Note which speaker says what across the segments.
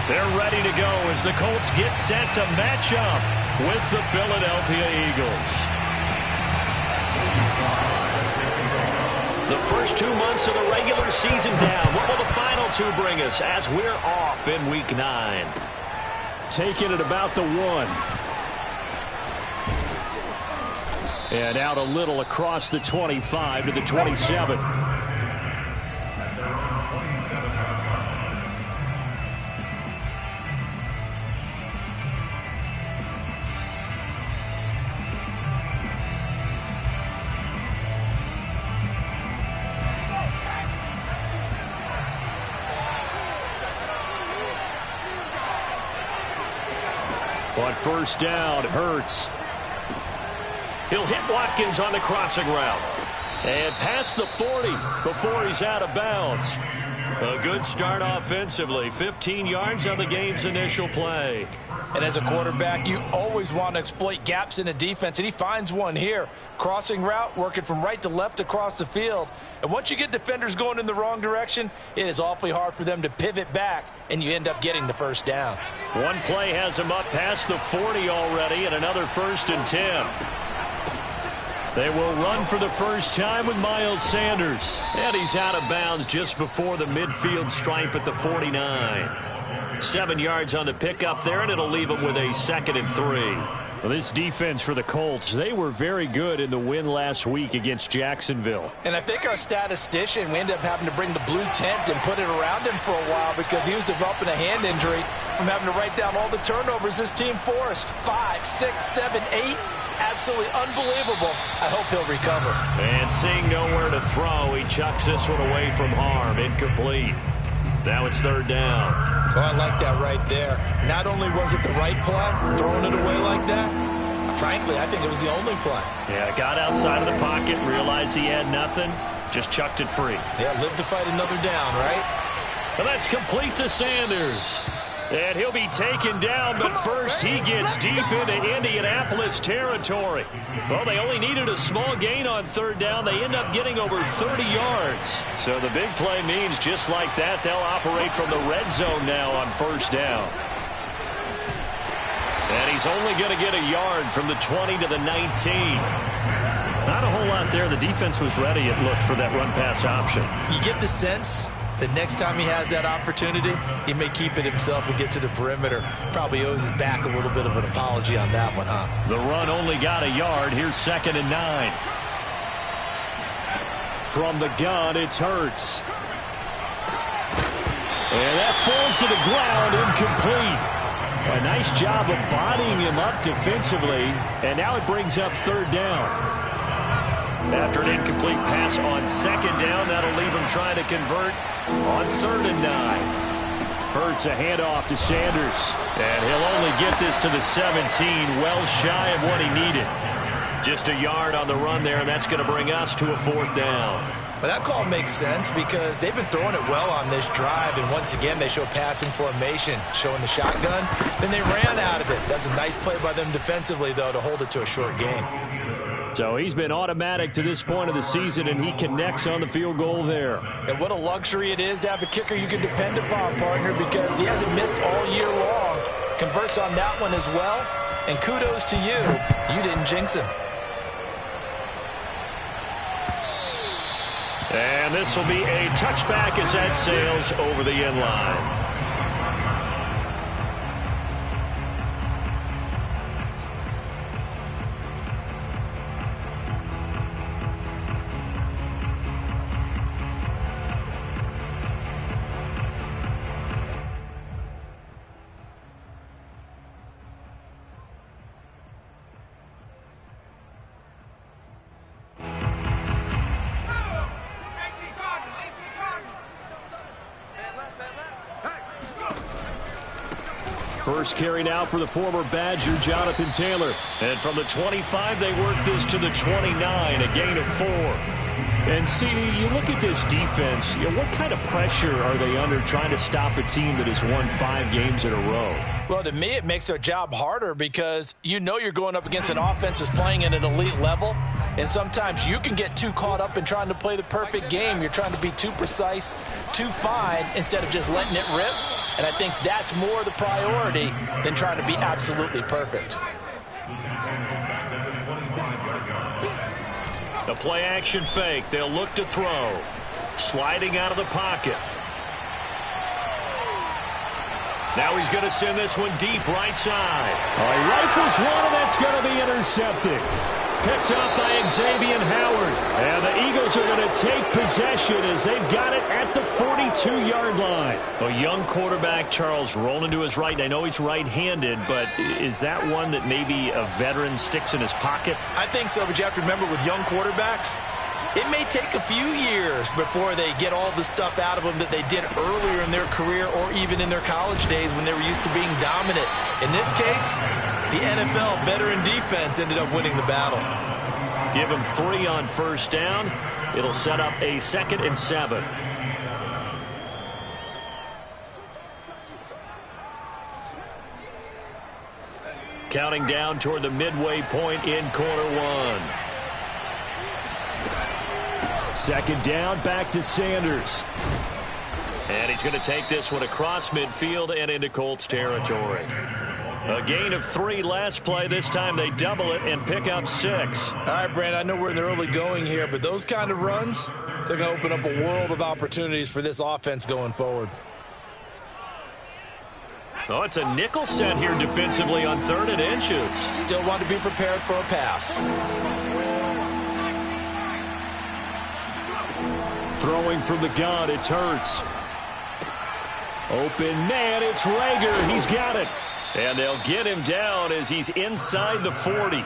Speaker 1: They're ready to go as the Colts get set to match up with the Philadelphia Eagles. The first 2 months of the regular season down. What will the final two bring us as we're off in Week 9? Taking it about the 1. And out a little across the 25 to the 27. On first down, Hurts. He'll hit Watkins on the crossing route. And past the 40 before he's out of bounds. A good start offensively. 15 yards on the game's initial play.
Speaker 2: And as a quarterback, you always want to exploit gaps in a defense, and he finds one here. Crossing route, working from right to left across the field. And once you get defenders going in the wrong direction, it is awfully hard for them to pivot back, and you end up getting the first down.
Speaker 1: One play has him up past the 40 already, and another 1st and 10. They will run for the first time with Miles Sanders. And he's out of bounds just before the midfield stripe at the 49. 7 yards on the pickup there, and it'll leave him with a 2nd and 3. Well, this defense for the Colts, they were very good in the win last week against Jacksonville.
Speaker 2: And I think our statistician, we ended up having to bring the blue tent and put it around him for a while because he was developing a hand injury from having to write down all the turnovers this team forced. 5, 6, 7, 8. Absolutely unbelievable. I hope he'll recover.
Speaker 1: And seeing nowhere to throw, he chucks this one away from harm. Incomplete. Now it's 3rd down.
Speaker 2: Oh, I like that right there. Not only was it the right play, throwing it away like that, frankly, I think it was the only play.
Speaker 1: Yeah, got outside of the pocket, realized he had nothing, just chucked it free.
Speaker 2: Yeah, live to fight another down, right?
Speaker 1: And that's complete to Sanders. And he'll be taken down, but first he gets deep into Indianapolis territory. Well, they only needed a small gain on 3rd down. They end up getting over 30 yards. So the big play means just like that, they'll operate from the red zone now on 1st down. And he's only going to get a yard from the 20 to the 19. Not a whole lot there. The defense was ready, it looked, for that run-pass option.
Speaker 2: You get the sense the next time he has that opportunity, he may keep it himself and get to the perimeter. Probably owes his back a little bit of an apology on that one, huh?
Speaker 1: The run only got a yard. Here's 2nd and 9. From the gun, it's Hurts. And that falls to the ground, incomplete. A nice job of bodying him up defensively. And now it brings up 3rd down. After an incomplete pass on 2nd down, that'll leave him trying to convert on 3rd and 9. Hurts a handoff to Sanders. And he'll only get this to the 17, well shy of what he needed. Just a yard on the run there, and that's going to bring us to a 4th down.
Speaker 2: But that call makes sense because they've been throwing it well on this drive, and once again they show passing formation, showing the shotgun. Then they ran out of it. That's a nice play by them defensively, though, to hold it to a short game.
Speaker 1: So he's been automatic to this point of the season, and he connects on the field goal there.
Speaker 2: And what a luxury it is to have a kicker you can depend upon, partner, because he hasn't missed all year long. Converts on that one as well. And kudos to you. You didn't jinx him.
Speaker 1: And this will be a touchback as that sails over the end line. First carry now for the former Badger, Jonathan Taylor. And from the 25, they work this to the 29, a gain of 4. And, CD, you look at this defense, what kind of pressure are they under trying to stop a team that has won 5 games in a row?
Speaker 2: Well, to me, it makes their job harder because you know you're going up against an offense that's playing at an elite level. And sometimes you can get too caught up in trying to play the perfect game. You're trying to be too precise, too fine, instead of just letting it rip. and I think that's more the priority than trying to be absolutely perfect.
Speaker 1: A play-action fake. They'll look to throw. Sliding out of the pocket. Now he's going to send this one deep right side.
Speaker 3: He rifles one, and that's going to be intercepted.
Speaker 1: Picked up by Xavier Howard. And the Eagles are going to take possession as they've got it at the 42-yard line. A young quarterback, Charles, rolling to his right. And I know he's right-handed, but is that one that maybe a veteran sticks in his pocket?
Speaker 2: I think so, but you have to remember with young quarterbacks, it may take a few years before they get all the stuff out of them that they did earlier in their career or even in their college days when they were used to being dominant. In this case, the NFL veteran defense ended up winning the battle.
Speaker 1: Give him 3 on first down. It'll set up a 2nd and 7. Counting down toward the midway point in quarter 1.
Speaker 3: 2nd down, back to Sanders.
Speaker 1: And he's going to take this one across midfield and into Colts territory. A gain of 3 last play. This time they double it and pick up 6.
Speaker 2: All right, Brandon, I know we're in the early going here, but those kind of runs, they're going to open up a world of opportunities for this offense going forward.
Speaker 1: Oh, it's a nickel set here defensively on 3rd and inches.
Speaker 2: Still want to be prepared for a pass.
Speaker 3: Throwing from the gun, it's Hurts. Open man, it's Rager. He's got it.
Speaker 1: And they'll get him down as he's inside the 40.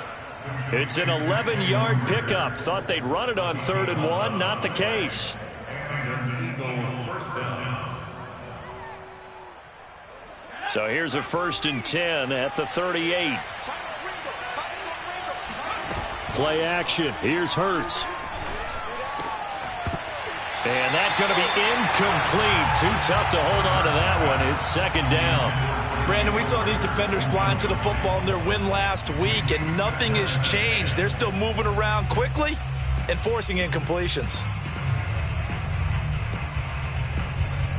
Speaker 1: It's an 11-yard pickup. Thought they'd run it on 3rd and 1. Not the case. So here's a 1st and 10 at the 38.
Speaker 3: Play action. Here's Hurts.
Speaker 1: And that's going to be incomplete. Too tough to hold on to that one. It's 2nd down.
Speaker 2: Brandon, we saw these defenders flying to the football in their win last week, and nothing has changed. They're still moving around quickly and forcing incompletions.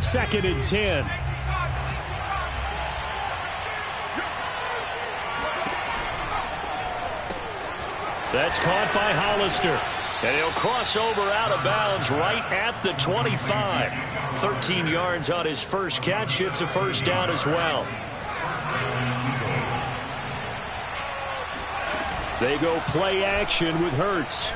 Speaker 3: 2nd and 10.
Speaker 1: That's caught by Hollister. And he'll cross over out of bounds right at the 25. 13 yards on his first catch. It's a 1st down as well.
Speaker 3: They go play action with Hurts.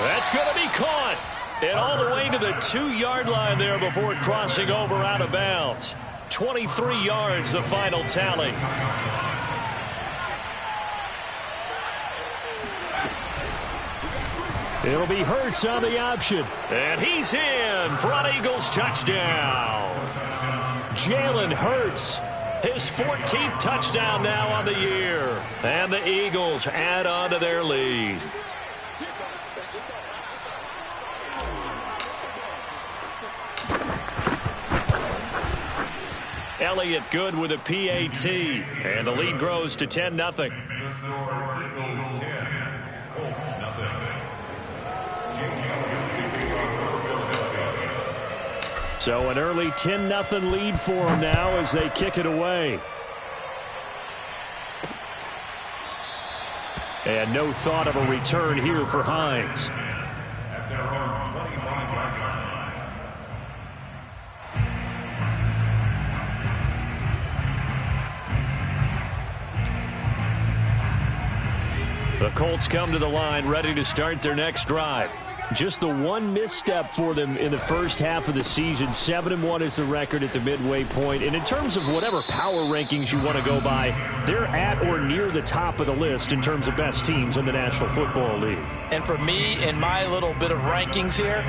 Speaker 1: That's going to be caught. And all the way to the 2-yard line there before crossing over out of bounds. 23 yards, the final tally.
Speaker 3: It'll be Hurts on the option.
Speaker 1: And he's in for an Eagles touchdown.
Speaker 3: Jalen Hurts.
Speaker 1: His 14th touchdown now on the year. And the Eagles add on to their lead. Elliott good with a PAT. And the lead grows to 10-0.
Speaker 3: So an early 10-0 lead for them now as they kick it away. And no thought of a return here for Hines.
Speaker 4: At their own 25-yard line.
Speaker 1: The Colts come to the line ready to start their next drive.
Speaker 3: Just the one misstep for them in the first half of the season. 7-1 is the record at the midway point. And in terms of whatever power rankings you want to go by, they're at or near the top of the list in terms of best teams in the National Football League.
Speaker 2: And for me, in my little bit of rankings here,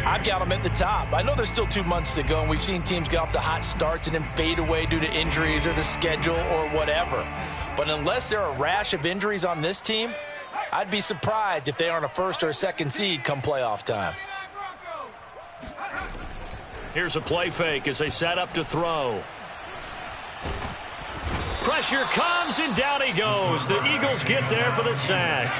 Speaker 2: I've got them at the top. I know there's still 2 months to go, and we've seen teams get off to hot starts and then fade away due to injuries or the schedule or whatever. But unless there are a rash of injuries on this team, I'd be surprised if they aren't a 1st or a 2nd seed come playoff time.
Speaker 1: Here's a play fake as they set up to throw. Pressure comes, and down he goes. The Eagles get there for the sack.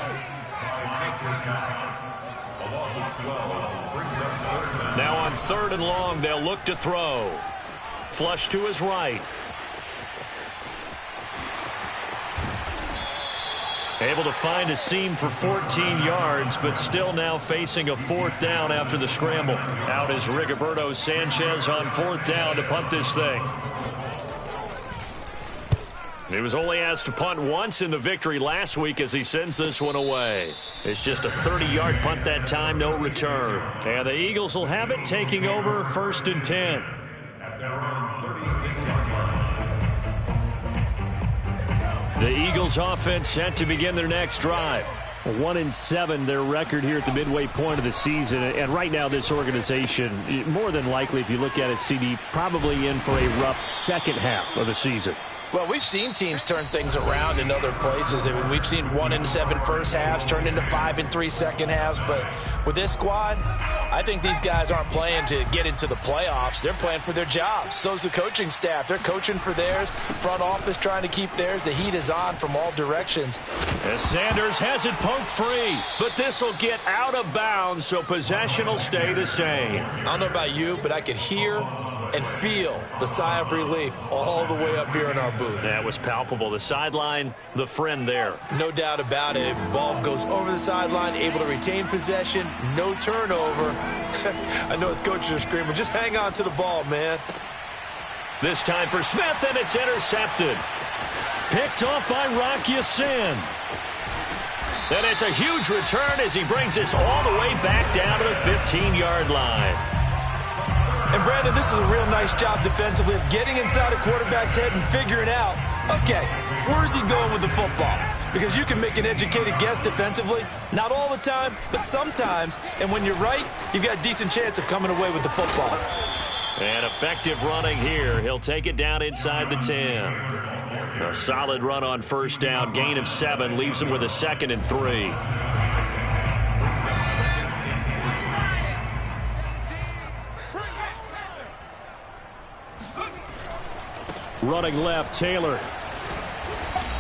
Speaker 4: A loss of 12 brings up 3rd down.
Speaker 1: Now on 3rd and long, they'll look to throw. Flush to his right. Able to find a seam for 14 yards, but still now facing a 4th down after the scramble. Out is Rigoberto Sanchez on 4th down to punt this thing. He was only asked to punt once in the victory last week as he sends this one away. It's just a 30-yard punt that time, no return. And the Eagles will have it, taking over 1st and 10.
Speaker 4: At their own 36-yard line.
Speaker 1: The Eagles offense set to begin their next drive.
Speaker 3: 1-7 their record here at the midway point of the season. And right now this organization, more than likely if you look at it, CD, probably in for a rough second half of the season.
Speaker 2: Well, we've seen teams turn things around in other places. I mean, we've seen 1-7 first halves turn into 5-3 second halves. But with this squad, I think these guys aren't playing to get into the playoffs. They're playing for their jobs. So's the coaching staff. They're coaching for theirs. Front office trying to keep theirs. The heat is on from all directions.
Speaker 1: As Sanders has it poked free, but this will get out of bounds, so possession will stay the same.
Speaker 2: I don't know about you, but I could hear and feel the sigh of relief all the way up here in our booth.
Speaker 1: That was palpable. The sideline, the friend there.
Speaker 2: No doubt about it. Ball goes over the sideline, able to retain possession, no turnover. I know his coaches are screaming, just hang on to the ball, man.
Speaker 1: This time for Smith, and it's intercepted. Picked off by Rock Ya-Sin. And it's a huge return as he brings this all the way back down to the 15-yard line.
Speaker 2: And, Brandon, this is a real nice job defensively of getting inside a quarterback's head and figuring out, okay, where's he going with the football? Because you can make an educated guess defensively. Not all the time, but sometimes. And when you're right, you've got a decent chance of coming away with the football.
Speaker 1: And effective running here. He'll take it down inside the 10. A solid run on 1st down. Gain of 7 leaves him with a 2nd and 3.
Speaker 3: Running left, Taylor.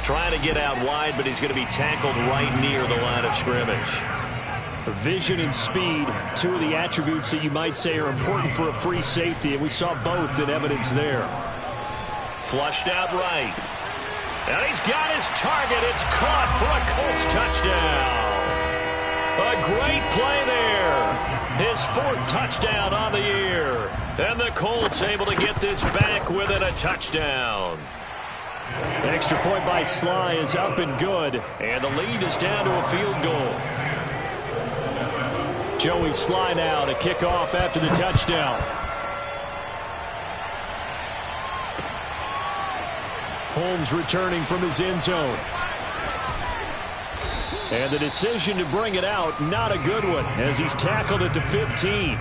Speaker 1: Trying to get out wide, but he's going to be tackled right near the line of scrimmage.
Speaker 3: Vision and speed, two of the attributes that you might say are important for a free safety, and we saw both in evidence there.
Speaker 1: Flushed out right. And he's got his target. It's caught for a Colts touchdown. A great play there. His 4th touchdown on the year. And the Colts able to get this back within a touchdown.
Speaker 3: Extra point by Sly is up and good.
Speaker 1: And the lead is down to a field goal.
Speaker 3: Joey Sly now to kick off after the touchdown. Holmes returning from his end zone. And the decision to bring it out, not a good one, as he's tackled at the 15.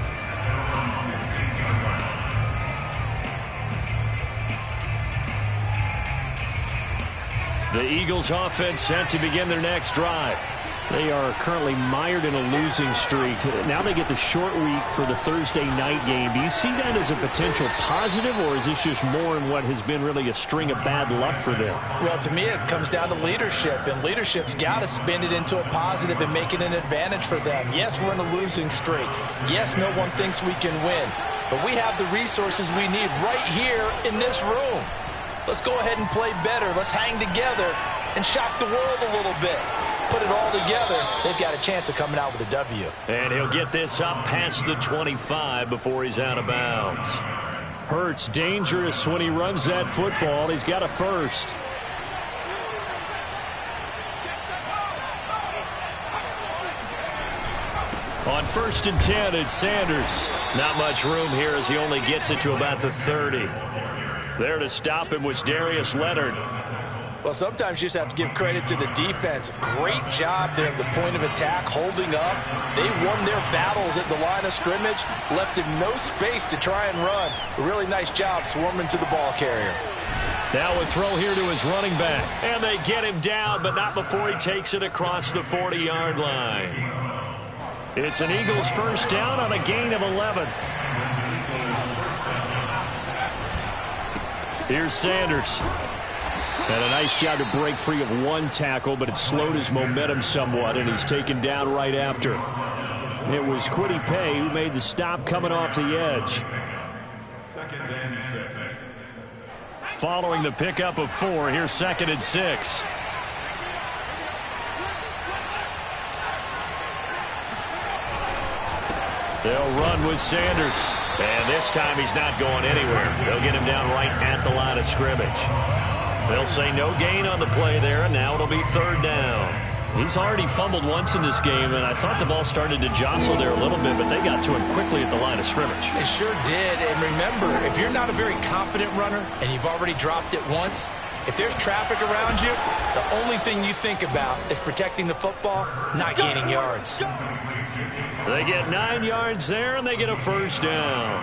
Speaker 1: The Eagles offense set to begin their next drive.
Speaker 3: They are currently mired in a losing streak. Now they get the short week for the Thursday night game. Do you see that as a potential positive, or is this just more in what has been really a string of bad luck for them?
Speaker 2: Well, to me, it comes down to leadership, and leadership's got to spin it into a positive and make it an advantage for them. Yes, we're in a losing streak. Yes, no one thinks we can win, but we have the resources we need right here in this room. Let's go ahead and play better. Let's hang together and shock the world a little bit. Put it all together, they've got a chance of coming out with a W.
Speaker 1: And he'll get this up past the 25 before he's out of bounds.
Speaker 3: Hurts dangerous when he runs that football. He's got a first.
Speaker 1: On 1st and 10, it's Sanders. Not much room here as he only gets it to about the 30. There to stop him was Darius Leonard.
Speaker 2: Well, sometimes you just have to give credit to the defense. Great job there at the point of attack, holding up. They won their battles at the line of scrimmage, left him no space to try and run. A really nice job swarming to the ball carrier.
Speaker 1: Now a throw here to his running back. And they get him down, but not before he takes it across the 40-yard line. It's an Eagles 1st down on a gain of 11. Here's Sanders.
Speaker 3: And a nice job to break free of one tackle, but it slowed his momentum somewhat, and he's taken down right after. It was Kwity Paye who made the stop coming off the edge.
Speaker 4: 2nd and 6.
Speaker 1: Following the pickup of 4, here's 2nd and 6. They'll run with Sanders. And this time he's not going anywhere. They'll get him down right at the line of scrimmage. They'll say no gain on the play there, and now it'll be 3rd down. He's already fumbled once in this game, and I thought the ball started to jostle there a little bit, but they got to him quickly at the line of scrimmage.
Speaker 2: They sure did. And remember, if you're not a very confident runner and you've already dropped it once, if there's traffic around you, the only thing you think about is protecting the football, not gaining yards.
Speaker 1: They get 9 yards there, and they get a 1st down.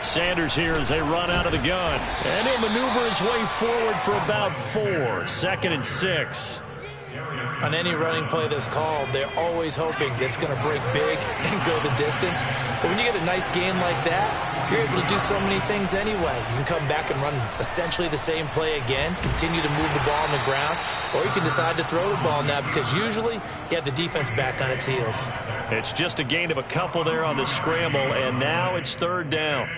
Speaker 1: Sanders here as they run out of the gun. And he'll maneuver his way forward for about 4. 2nd and 6.
Speaker 2: On any running play that's called, they're always hoping that it's going to break big and go the distance. But when you get a nice game like that, you're able to do so many things anyway. You can come back and run essentially the same play again, continue to move the ball on the ground, or you can decide to throw the ball now because usually you have the defense back on its heels.
Speaker 1: It's just a gain of a couple there on the scramble, and now it's 3rd down.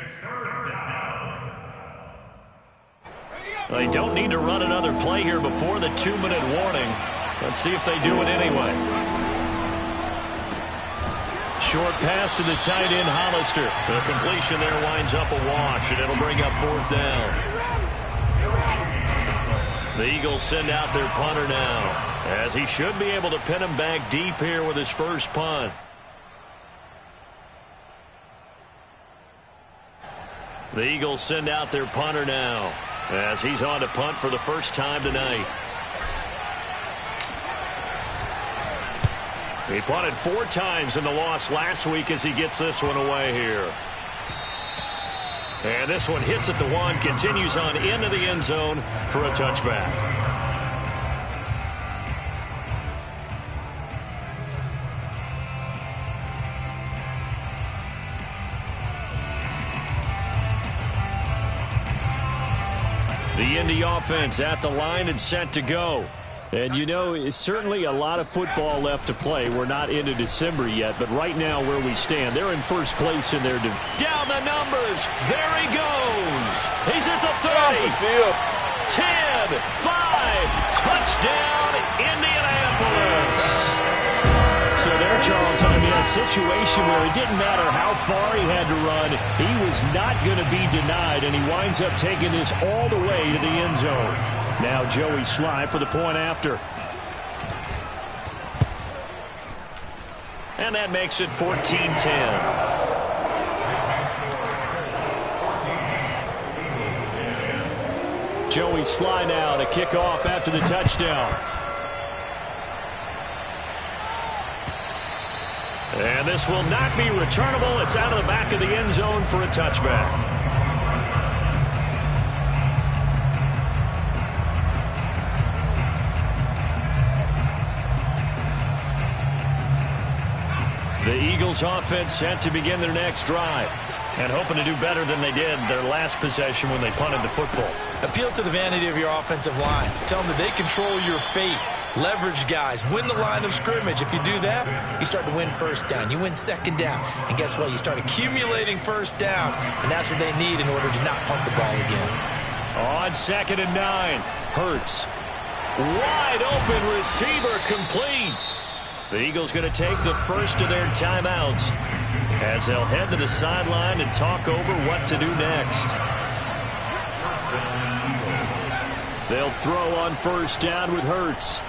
Speaker 1: They don't need to run another play here before the 2-minute warning. Let's see if they do it anyway. Short pass to the tight end, Hollister. The completion there winds up a wash, and it'll bring up 4th down. The Eagles send out their punter now, as he should be able to pin him back deep here with his first punt. The Eagles send out their punter now, as he's on to punt for the first time tonight. He punted 4 times in the loss last week as he gets this one away here. And this one hits at the 1, continues on into the end zone for a touchback. The Indy offense at the line and set to go. And, you know, it's certainly a lot of football left to play. We're not into December yet, but right now where we stand, they're in first place in their division. Down the numbers. There he goes. He's at the 30. 10, 5, touchdown, Indianapolis. So there, Charles, I mean, a situation where it didn't matter how far he had to run, he was not going to be denied, and he winds up taking this all the way to the end zone. Now Joey Sly for the point after. And that makes it 14-10. Joey Sly now to kick off after the touchdown. And this will not be returnable. It's out of the back of the end zone for a touchback. The Eagles offense set to begin their next drive and hoping to do better than they did their last possession when they punted the football.
Speaker 2: Appeal to the vanity of your offensive line. Tell them that they control your fate. Leverage guys. Win the line of scrimmage. If you do that, you start to win 1st down. You win 2nd down. And guess what? You start accumulating 1st downs. And that's what they need in order to not punt the ball again.
Speaker 1: On 2nd and 9. Hurts. Wide open receiver complete. The Eagles going to take the first of their timeouts as they'll head to the sideline and talk over what to do next. They'll throw on 1st down with Hurts.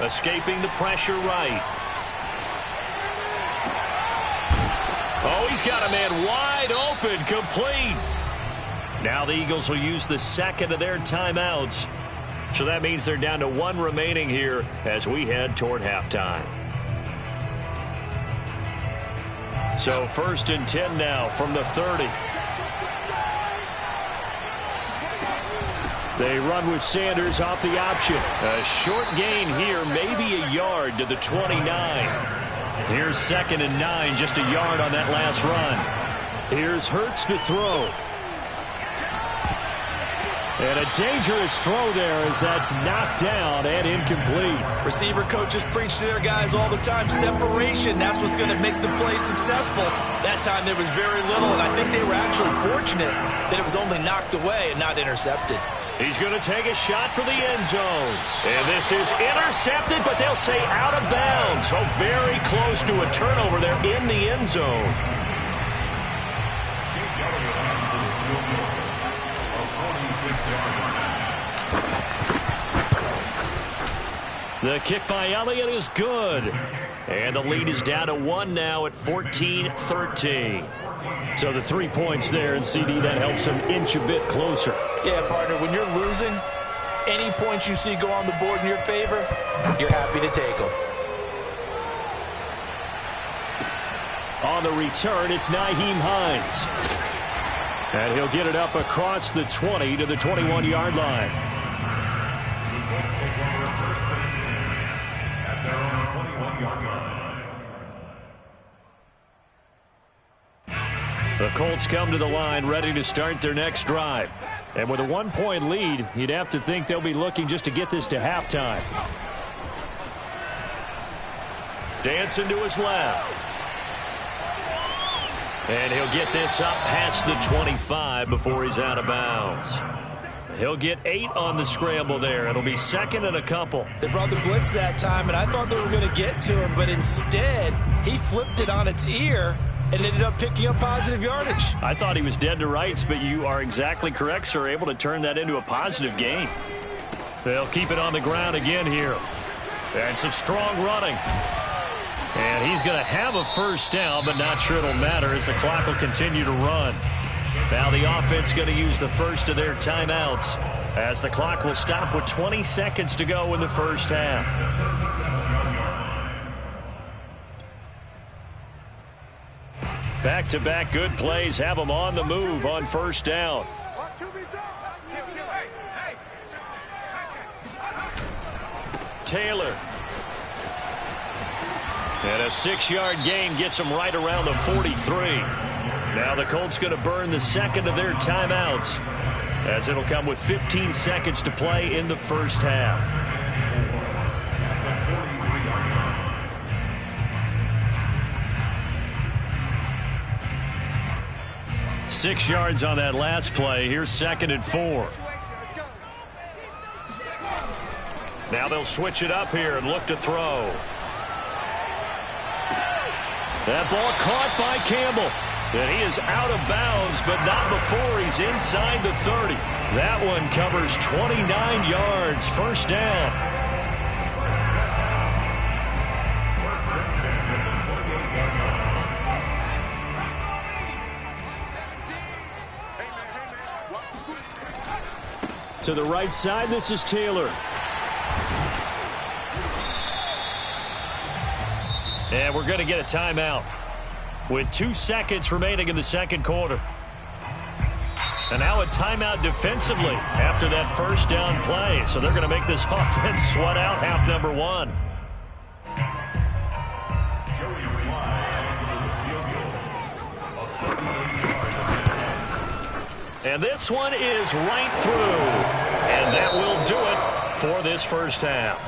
Speaker 1: Escaping the pressure right. Oh, he's got a man wide open, complete. Now the Eagles will use the 2nd of their timeouts. So that means they're down to 1 remaining here as we head toward halftime. So 1st and 10 now from the 30. They run with Sanders off the option. A short gain here, maybe a yard to the 29. Here's 2nd and 9, just a yard on that last run. Here's Hurts to throw.
Speaker 3: And a dangerous throw there as that's knocked down and incomplete.
Speaker 2: Receiver coaches preach to their guys all the time. Separation, that's what's going to make the play successful. That time there was very little, and I think they were actually fortunate that it was only knocked away and not intercepted.
Speaker 3: He's going to take a shot for the end zone. And this is intercepted, but they'll say out of bounds. So very close to a turnover there in the end zone. The kick by Elliott is good. And the lead is down to 1 now at 14-13. So the 3 points there, and CD, that helps them inch a bit closer.
Speaker 2: Yeah, partner, when you're losing, any points you see go on the board in your favor, you're happy to take them.
Speaker 3: On the return, it's Nyheim Hines. And he'll get it up across the 20 to the 21-yard line.
Speaker 4: Let's take over first and 10 at their own 21-yard line.
Speaker 3: The Colts come to the line ready to start their next drive. And with a 1-point lead, you'd have to think they'll be looking just to get this to halftime. Dancing to his left. And he'll get this up past the 25 before he's out of bounds. He'll get 8 on the scramble there. It'll be second and a couple.
Speaker 2: They brought the blitz that time, and I thought they were going to get to him, but instead, he flipped it on its ear and ended up picking up positive yardage.
Speaker 3: I thought he was dead to rights, but you are exactly correct, sir. Able to turn that into a positive gain. They'll keep it on the ground again here. And some strong running. And he's going to have a first down, but not sure it'll matter as the clock will continue to run. Now the offense going to use the first of their timeouts as the clock will stop with 20 seconds to go in the first half. Back-to-back good plays have them on the move on first down. Taylor. And a 6-yard gain gets them right around the 43. Now the Colts going to burn the second of their timeouts as it'll come with 15 seconds to play in the first half. Six yards on that last play. Here's second and 4. Now they'll switch it up here and look to throw. That ball caught by Campbell. And he is out of bounds, but not before he's inside the 30. That one covers 29 yards. First down. To the right side, this is Taylor. And we're going to get a timeout with 2 seconds remaining in the second quarter. And now a timeout defensively after that first down play. So they're going to make this offense sweat out half number 1. And this one is right through. And that will do it for this first half.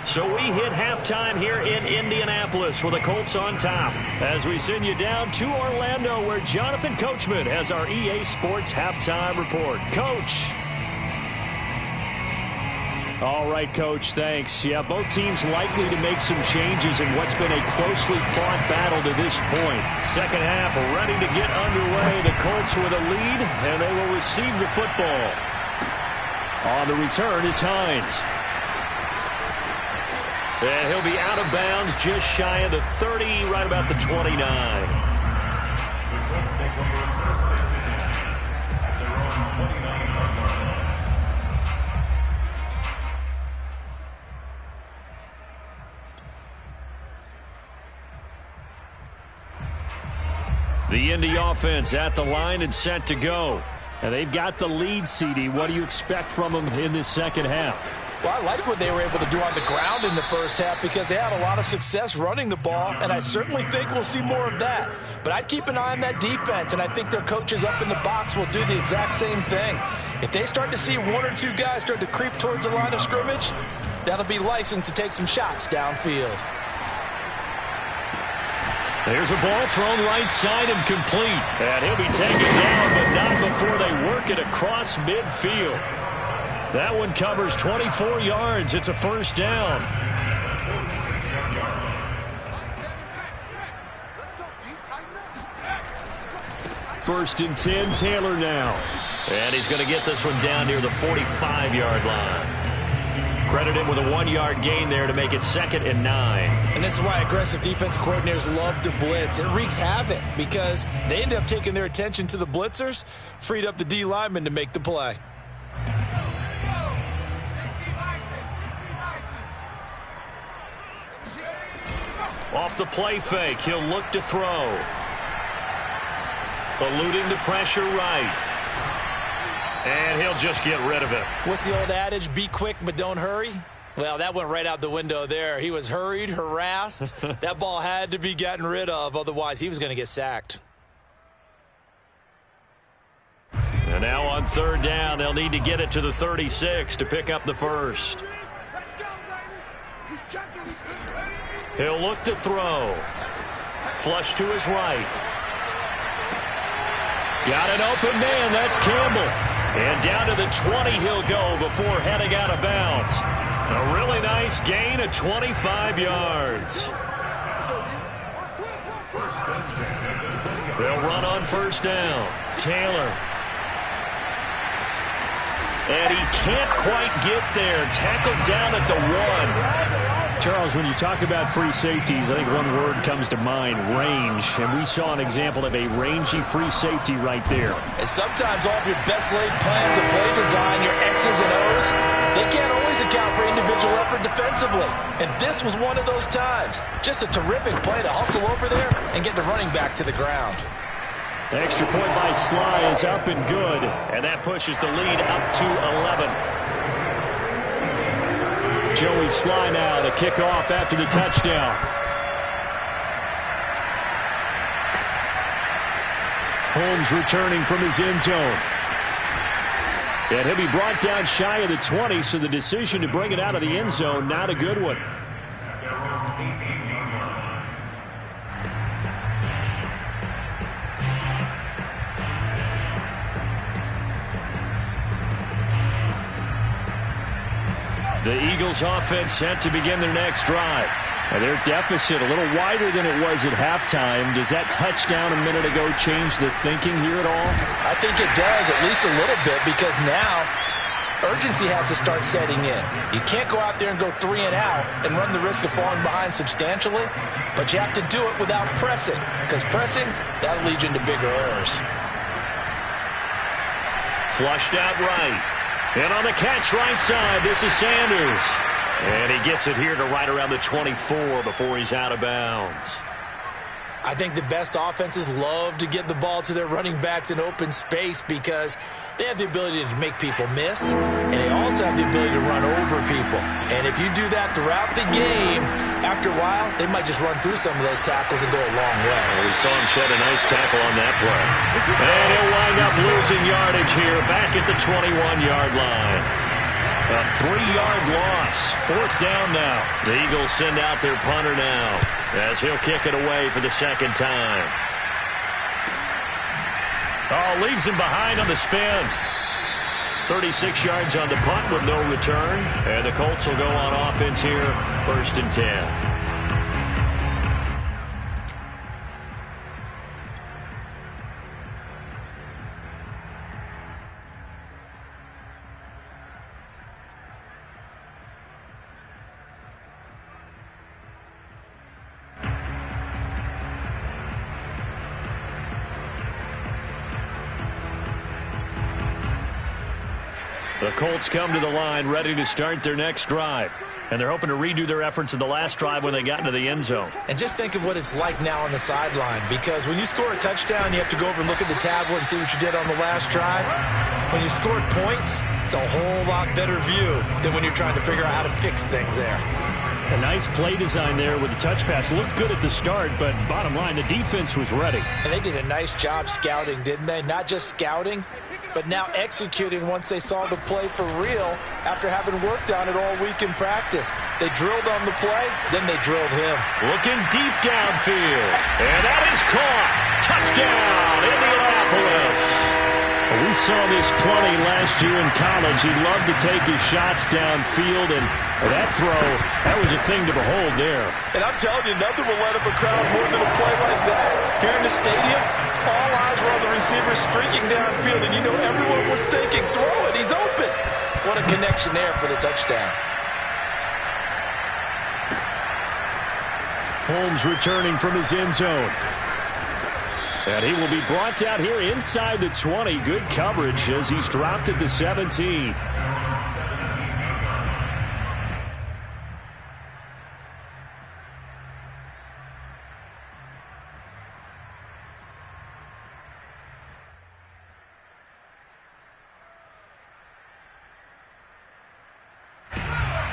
Speaker 3: So we hit halftime here in Indianapolis with the Colts on top as we send you down to Orlando where Jonathan Coachman has our EA Sports Halftime Report. Coach. All right, Coach, thanks. Yeah, both teams likely to make some changes in what's been a closely fought battle to this point. Second half ready to get underway. The Colts with a lead, and they will receive the football. On the return is Hines. And he'll be out of bounds just shy of the 30, right about the 29. The Indy offense at the line and set to go. And they've got the lead, CD. What do you expect from them in this second half?
Speaker 2: Well, I like what they were able to do on the ground in the first half because they had a lot of success running the ball, and I certainly think we'll see more of that. But I'd keep an eye on that defense, and I think their coaches up in the box will do the exact same thing. If they start to see one or two guys start to creep towards the line of scrimmage, that'll be licensed to take some shots downfield.
Speaker 3: There's a ball thrown right side and complete. And he'll be taken down, but not before they work it across midfield. That one covers 24 yards. It's a first down. First and 10, Taylor now. And he's going to get this one down near the 45-yard line. Credit him with a 1-yard gain there to make it 2nd and 9.
Speaker 2: And this is why aggressive defensive coordinators love to blitz. It wreaks havoc because they end up taking their attention to the blitzers, freed up the D lineman to make the play.
Speaker 3: Off the play fake, he'll look to throw. Eluding the pressure right. And he'll just get rid of it.
Speaker 2: What's the old adage? Be quick, but don't hurry. Well, that went right out the window there. He was hurried, harassed. That ball had to be gotten rid of. Otherwise, he was going to get sacked.
Speaker 3: And now on 3rd down, they'll need to get it to the 36 to pick up the first. He'll look to throw. Flush to his right. Got an open man. That's Campbell. And down to the 20 he'll go before heading out of bounds. A really nice gain of 25 yards. They'll run on 1st down. Taylor. And he can't quite get there. Tackled down at the 1. Charles, when you talk about free safeties, I think one word comes to mind, range. And we saw an example of a rangy free safety right there.
Speaker 2: And sometimes all of your best laid plans of play design, your X's and O's, they can't always account for individual effort defensively. And this was one of those times. Just a terrific play to hustle over there and get the running back to the ground.
Speaker 3: The extra point by Sly is up and good. And that pushes the lead up to 11. Joey Sly now to kick off after the touchdown. Holmes returning from his end zone. And he'll be brought down shy of the 20, so the decision to bring it out of the end zone, not a good one. The Eagles offense set to begin their next drive. And their deficit a little wider than it was at halftime. Does that touchdown a minute ago change the thinking here at all?
Speaker 2: I think it does, at least a little bit, because now urgency has to start setting in. You can't go out there and go 3 and out and run the risk of falling behind substantially, but you have to do it without pressing, because pressing, that'll lead you into bigger errors.
Speaker 3: Flushed out right. And on the catch right side, this is Sanders. And he gets it here to right around the 24 before he's out of bounds.
Speaker 2: I think the best offenses love to get the ball to their running backs in open space because they have the ability to make people miss, and they also have the ability to run over people. And if you do that throughout the game, after a while, they might just run through some of those tackles and go a long way.
Speaker 3: Well, we saw him shed a nice tackle on that play. And he'll wind up losing yardage here back at the 21-yard line. A 3-yard loss. 4th down now. The Eagles send out their punter now as he'll kick it away for the 2nd time. Oh, leaves him behind on the spin. 36 yards on the punt with no return. And the Colts will go on offense here, 1st and 10. The Colts come to the line ready to start their next drive. And they're hoping to redo their efforts in the last drive when they got into the end zone.
Speaker 2: And just think of what it's like now on the sideline, because when you score a touchdown, you have to go over and look at the tablet and see what you did on the last drive. When you scored points, It's a whole lot better view than when you're trying to figure out how to fix things there.
Speaker 3: A nice play design there with the touch pass. Looked good at the start, but bottom line, the defense was ready.
Speaker 2: And they did a nice job scouting, didn't they? Not just scouting, but now executing once they saw the play for real after having worked on it all week in practice. They drilled on the play, then they drilled him.
Speaker 1: Looking deep downfield. And that is caught. Touchdown, Indianapolis.
Speaker 3: We saw this plenty last year in college. He loved to take his shots downfield, and that throw, that was a thing to behold there.
Speaker 2: And I'm telling you, nothing will let up a crowd more than a play like that. Here in the stadium, all eyes were on the receiver streaking downfield, and you know everyone was thinking, throw it, he's open. What a connection there for the touchdown.
Speaker 3: Holmes returning from his end zone. And he will be brought down here inside the 20. Good coverage as he's dropped at the 17.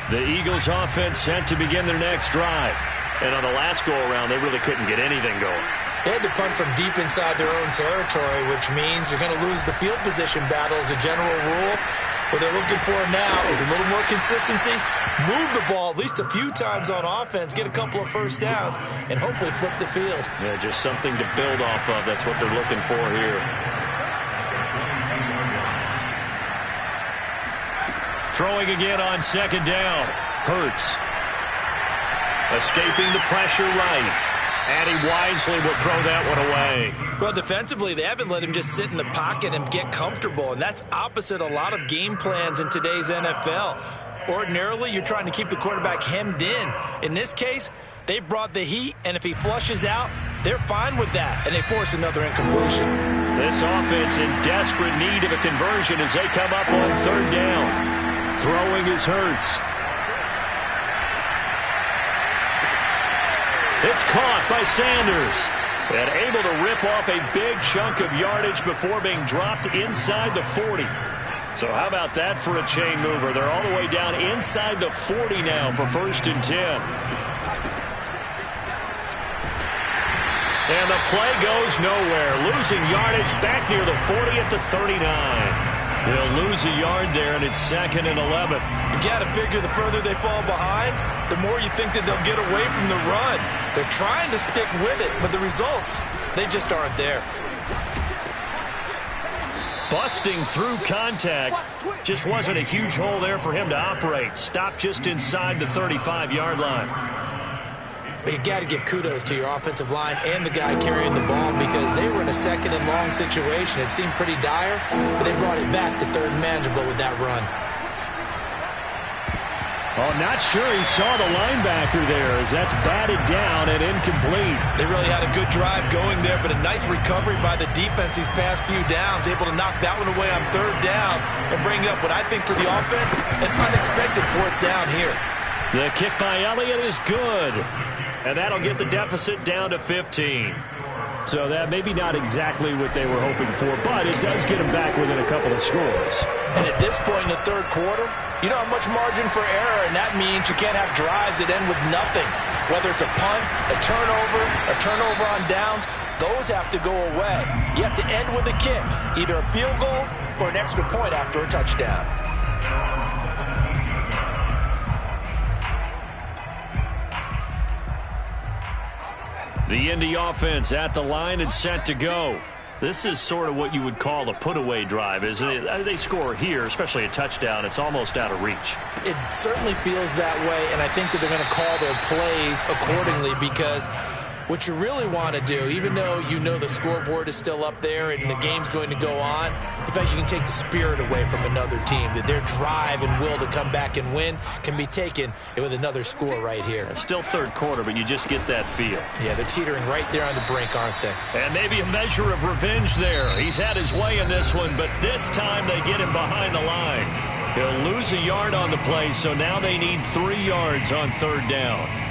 Speaker 3: The Eagles offense set to begin their next drive. And on the last go-around, they really couldn't get anything going.
Speaker 2: They had to punt from deep inside their own territory, which means you're going to lose the field position battle as a general rule. What they're looking for now is a little more consistency, move the ball at least a few times on offense, get a couple of first downs, and hopefully flip the field.
Speaker 3: Yeah, just something to build off of. That's what they're looking for here. Throwing again on second down. Hurts. Escaping the pressure right. And he wisely will throw that one away.
Speaker 2: Well, defensively, they haven't let him just sit in the pocket and get comfortable, and that's opposite a lot of game plans in today's NFL. Ordinarily, you're trying to keep the quarterback hemmed in. In this case, they brought the heat, and if he flushes out, they're fine with that, and they force another incompletion.
Speaker 3: This offense in desperate need of a conversion as they come up on third down. Throwing is Hurts. It's caught by Sanders. And able to rip off a big chunk of yardage before being dropped inside the 40. So how about that for a chain mover? They're all the way down inside the 40 now for 1st and 10. And the play goes nowhere. Losing yardage back near the 40 at the 39. They'll lose a yard there, and it's 2nd and 11.
Speaker 2: You've got to figure the further they fall behind, the more you think that they'll get away from the run. They're trying to stick with it, but the results, they just aren't there.
Speaker 3: Busting through contact. Just wasn't a huge hole there for him to operate. Stopped just inside the 35-yard line.
Speaker 2: But you got to give kudos to your offensive line and the guy carrying the ball because they were in a 2nd and long situation. It seemed pretty dire, but they brought it back to 3rd and manageable with that run.
Speaker 3: Oh, not sure he saw the linebacker there as that's batted down and incomplete.
Speaker 2: They really had a good drive going there, but a nice recovery by the defense these past few downs, able to knock that one away on 3rd down and bring up what I think for the offense, an unexpected 4th down here.
Speaker 3: The kick by Elliott is good. And that'll get the deficit down to 15. So that maybe not exactly what they were hoping for, but it does get them back within a couple of scores.
Speaker 2: And at this point in the 3rd quarter, you don't have much margin for error, and that means you can't have drives that end with nothing. Whether it's a punt, a turnover on downs, those have to go away. You have to end with a kick, either a field goal or an extra point after a touchdown.
Speaker 3: The Indy offense at the line and set to go. This is sort of what you would call a put-away drive, isn't it? They score here, especially a touchdown. It's almost out of reach.
Speaker 2: It certainly feels that way, and I think that they're going to call their plays accordingly because what you really want to do, even though you know the scoreboard is still up there and the game's going to go on, in fact, you can take the spirit away from another team, that their drive and will to come back and win can be taken with another score right here.
Speaker 3: It's still 3rd quarter, but you just get that feel.
Speaker 2: Yeah, they're teetering right there on the brink, aren't they?
Speaker 3: And maybe a measure of revenge there. He's had his way in this one, but this time they get him behind the line. He'll lose a yard on the play, so now they need 3 yards on 3rd down.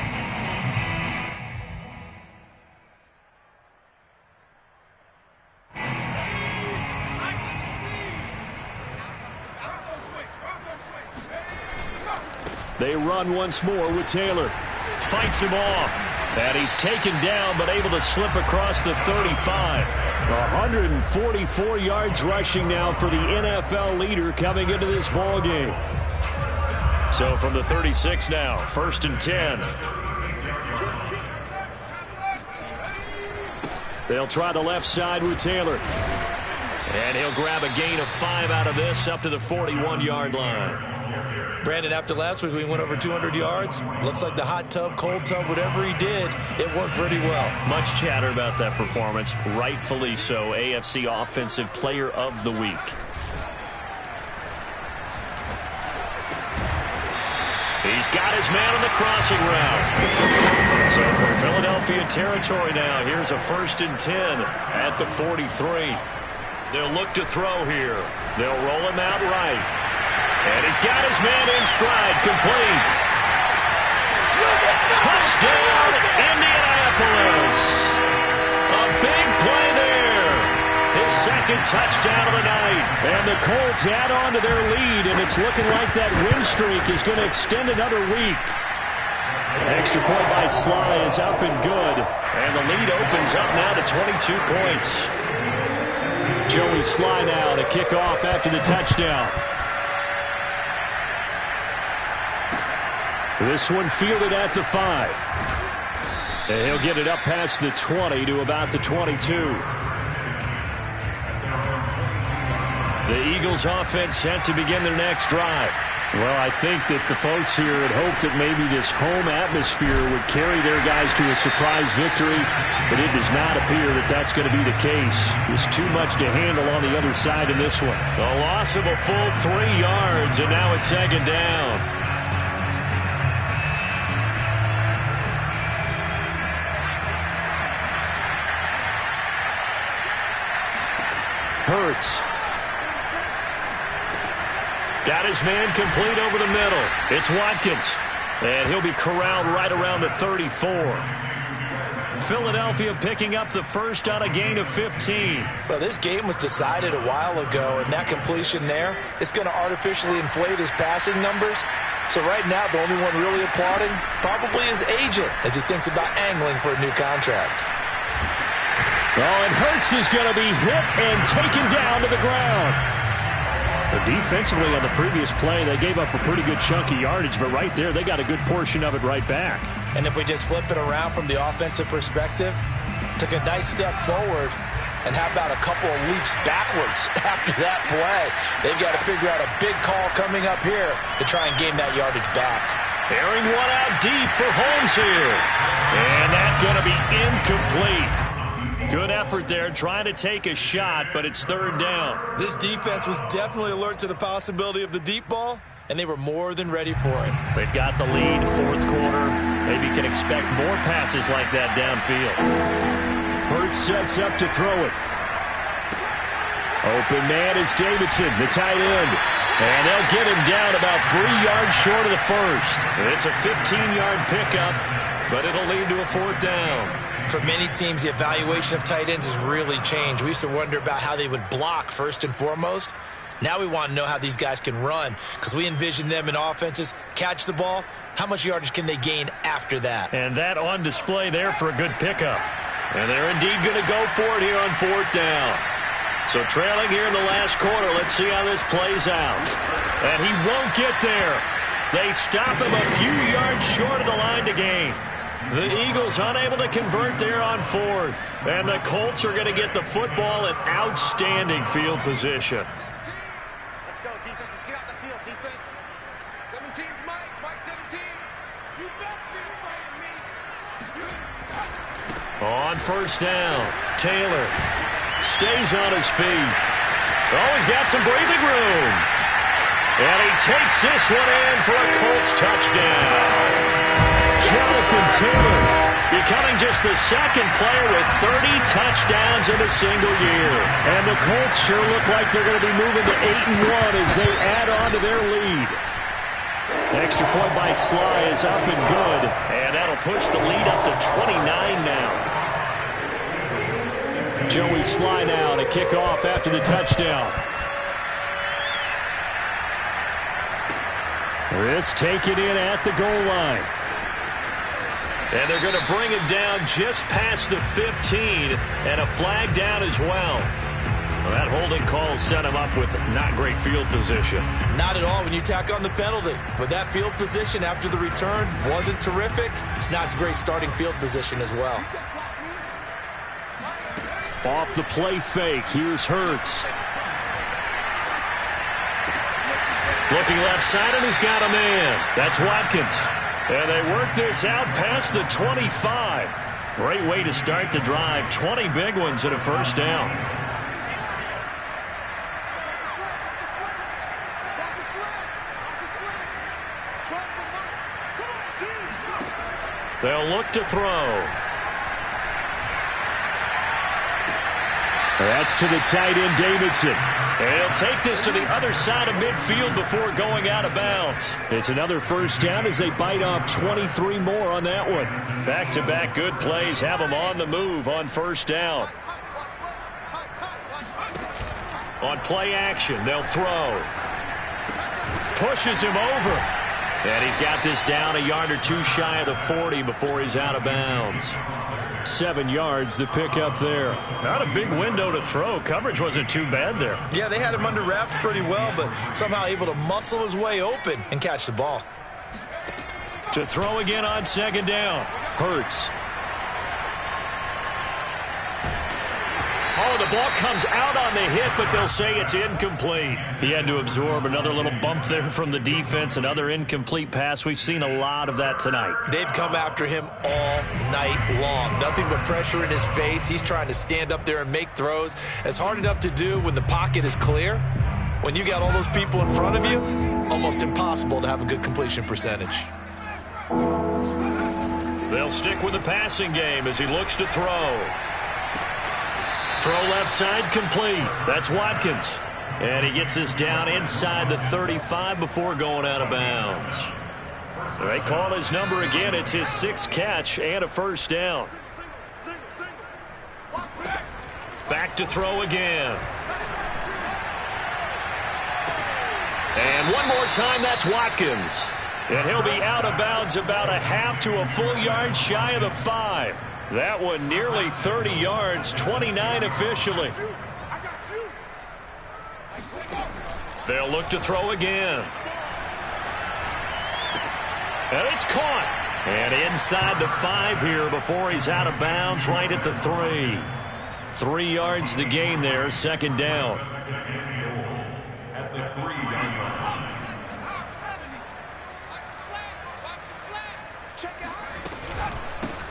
Speaker 3: They run once more with Taylor. Fights him off. And he's taken down but able to slip across the 35. 144 yards rushing now for the NFL leader coming into this ball game. So from the 36 now, 1st and 10. They'll try the left side with Taylor. And he'll grab a gain of 5 out of this up to the 41-yard line.
Speaker 2: Brandon, after last week we went over 200 yards. Looks like the hot tub, cold tub, whatever he did, it worked pretty well.
Speaker 3: Much chatter about that performance. Rightfully so. AFC Offensive Player of the Week. He's got his man on the crossing route. So for Philadelphia territory now, here's a 1st and 10 at the 43. They'll look to throw here. They'll roll him out right. And he's got his man in stride, complete. Touchdown, Indianapolis. A big play there. His 2nd touchdown of the night. And the Colts add on to their lead, and it's looking like that win streak is going to extend another week. Extra point by Sly is up and good. And the lead opens up now to 22 points. Joey Sly now to kick off after the touchdown. This one fielded at the 5. And he'll get it up past the 20 to about the 22. The Eagles offense set to begin their next drive. Well, I think that the folks here had hoped that maybe this home atmosphere would carry their guys to a surprise victory, but it does not appear that that's going to be the case. There's too much to handle on the other side in this one. A loss of a full 3 yards, and now it's 2nd down. Hurts. Got his man complete over the middle. It's Watkins. And he'll be corralled right around the 34. Philadelphia picking up the first on a gain of 15.
Speaker 2: Well, this game was decided a while ago, and that completion there is going to artificially inflate his passing numbers. So right now, the only one really applauding probably his agent as he thinks about angling for a new contract.
Speaker 3: Oh, and Hurts is going to be hit and taken down to the ground. Defensively on the previous play, they gave up a pretty good chunk of yardage, but right there, they got a good portion of it right back.
Speaker 2: And if we just flip it around from the offensive perspective, took a nice step forward, and how about a couple of leaps backwards after that play? They've got to figure out a big call coming up here to try and gain that yardage back.
Speaker 3: Airing one out deep for Holmes here. And that's going to be incomplete. Good effort there, trying to take a shot, but it's 3rd down.
Speaker 2: This defense was definitely alert to the possibility of the deep ball, and they were more than ready for it.
Speaker 3: They've got the lead, 4th quarter. Maybe can expect more passes like that downfield. Hurts sets up to throw it. Open man is Davidson, the tight end. And they'll get him down about 3 yards short of the first. It's a 15-yard pickup, but it'll lead to a 4th down.
Speaker 2: For many teams, the evaluation of tight ends has really changed. We used to wonder about how they would block first and foremost. Now we want to know how these guys can run, because we envision them in offenses, catch the ball, how much yardage can they gain after that?
Speaker 3: And that on display there for a good pickup. And they're indeed going to go for it here on 4th down. So trailing here in the last quarter, let's see how this plays out. And he won't get there. They stop him a few yards short of the line to gain. The Eagles unable to convert there on 4th. And the Colts are going to get the football in outstanding field position.
Speaker 5: Let's go, defense. Let's get out the field, defense. 17's Mike. Mike 17. You better be afraid of me.
Speaker 3: On 1st down, Taylor stays on his feet. Oh, he's got some breathing room. And he takes this one in for a Colts touchdown. Jonathan Taylor becoming just the 2nd player with 30 touchdowns in a single year. And the Colts sure look like they're going to be moving to 8-1 as they add on to their lead. Extra point by Sly is up and good. And that'll push the lead up to 29 now. Joey Sly now to kick off after the touchdown. This taken in at the goal line.
Speaker 1: And they're going to bring it down just past the 15, and a flag down as well. That holding call set him up with not great field position.
Speaker 2: Not at all when you tack on the penalty. But that field position after the return wasn't terrific. It's not a great starting field position as well.
Speaker 3: Off the play fake. Here's Hurts.
Speaker 1: Looking left side, and he's got a man. That's Watkins. And they work this out past the 25. Great way to start the drive. 20 big ones and a first down. They'll look to throw.
Speaker 3: That's to the tight end, Davidson.
Speaker 1: And he'll take this to the other side of midfield before going out of bounds.
Speaker 3: It's another first down as they bite off 23 more on that one.
Speaker 1: Back-to-back good plays have them on the move on first down. On play action, they'll throw. Pushes him over. And he's got this down a yard or two shy of the 40 before he's out of bounds.
Speaker 3: 7 yards, the pickup there.
Speaker 1: Not a big window to throw. Coverage wasn't too bad there.
Speaker 2: Yeah, they had him under wraps pretty well, but somehow able to muscle his way open and catch the ball.
Speaker 1: To throw again on second down.
Speaker 3: Hurts.
Speaker 1: Oh, the ball comes out on the hit, but they'll say it's incomplete.
Speaker 3: He had to absorb another little bump there from the defense, another incomplete pass. We've seen a lot of that tonight.
Speaker 2: They've come after him all night long. Nothing but pressure in his face. He's trying to stand up there and make throws. It's hard enough to do when the pocket is clear. When you got all those people in front of you, almost impossible to have a good completion percentage.
Speaker 1: They'll stick with the passing game as he looks to throw. Throw left side complete. That's Watkins. And he gets this down inside the 35 before going out of bounds. So they call his number again. It's his 6th catch and a first down. Back to throw again. And one more time, that's Watkins. And he'll be out of bounds about a half to a full yard shy of the 5. That one nearly 30 yards, 29 officially. They'll look to throw again. And it's caught. And inside the 5 here before he's out of bounds, right at the 3. 3 yards the gain there, second down.
Speaker 4: At the 3-yard line.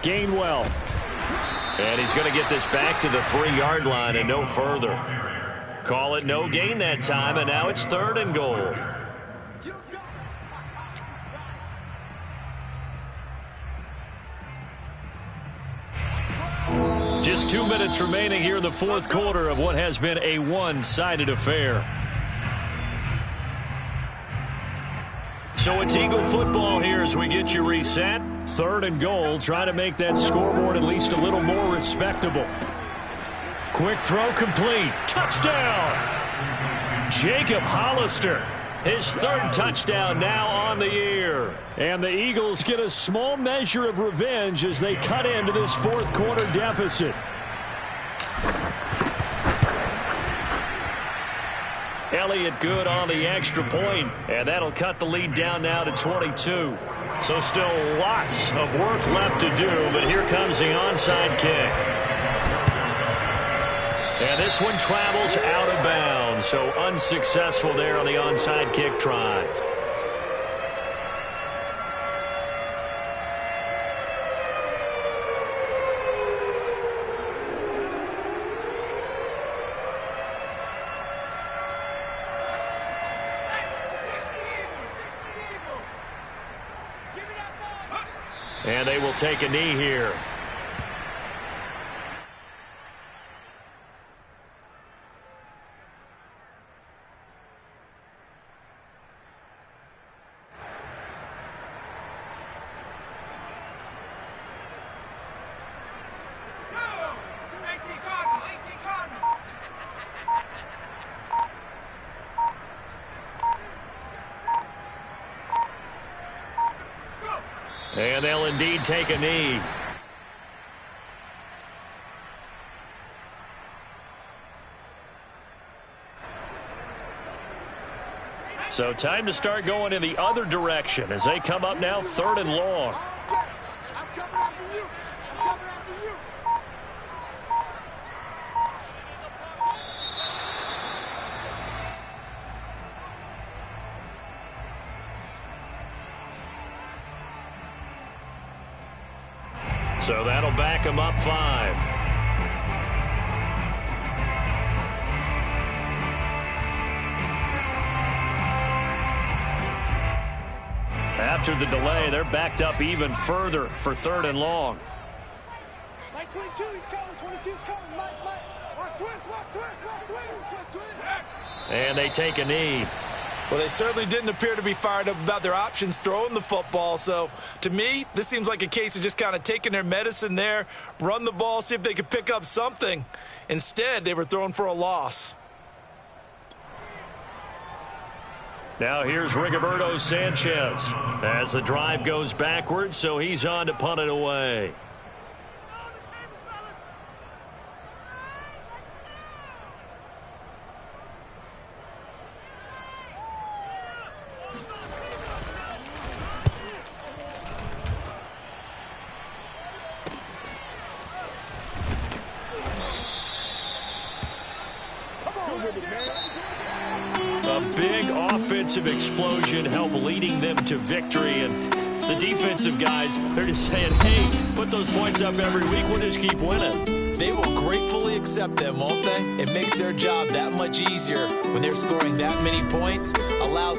Speaker 3: Gainwell.
Speaker 1: And he's going to get this back to the 3-yard line and no further. Call it no gain that time, and now it's 3rd and goal. Just 2 minutes remaining here in the 4th quarter of what has been a one-sided affair. So it's Eagle football here as we get you reset.
Speaker 3: 3rd and goal. Try to make that scoreboard at least a little more respectable.
Speaker 1: Quick throw complete. Touchdown! Jacob Hollister. His 3rd touchdown now on the year.
Speaker 3: And the Eagles get a small measure of revenge as they cut into this 4th quarter deficit.
Speaker 1: Elliott good on the extra point, and that'll cut the lead down now to 22. So still lots of work left to do, but here comes the onside kick. And this one travels out of bounds, so unsuccessful there on the onside kick try. And they will take a knee here.
Speaker 3: And they'll indeed take a knee. So time to start going in the other direction as they come up now 3rd and long.
Speaker 5: I'm coming after you. I'm coming after you.
Speaker 3: So that'll back them up 5. After the delay, they're backed up even further for 3rd and long.
Speaker 5: Mike 22, he's coming. 22's coming. Mike. Watch twist.
Speaker 3: And they take a knee.
Speaker 2: Well, they certainly didn't appear to be fired up about their options throwing the football. So, to me, this seems like a case of just kind of taking their medicine there, run the ball, see if they could pick up something. Instead, they were throwing for a loss.
Speaker 3: Now here's Rigoberto Sanchez as the drive goes backwards, so he's on to punt it away. A big offensive explosion helped leading them to victory, and the defensive guys, they're just saying, hey, put those points up every week, we'll just keep winning.
Speaker 2: They will gratefully accept them, won't they? It makes their job that much easier when they're scoring that many points. Allows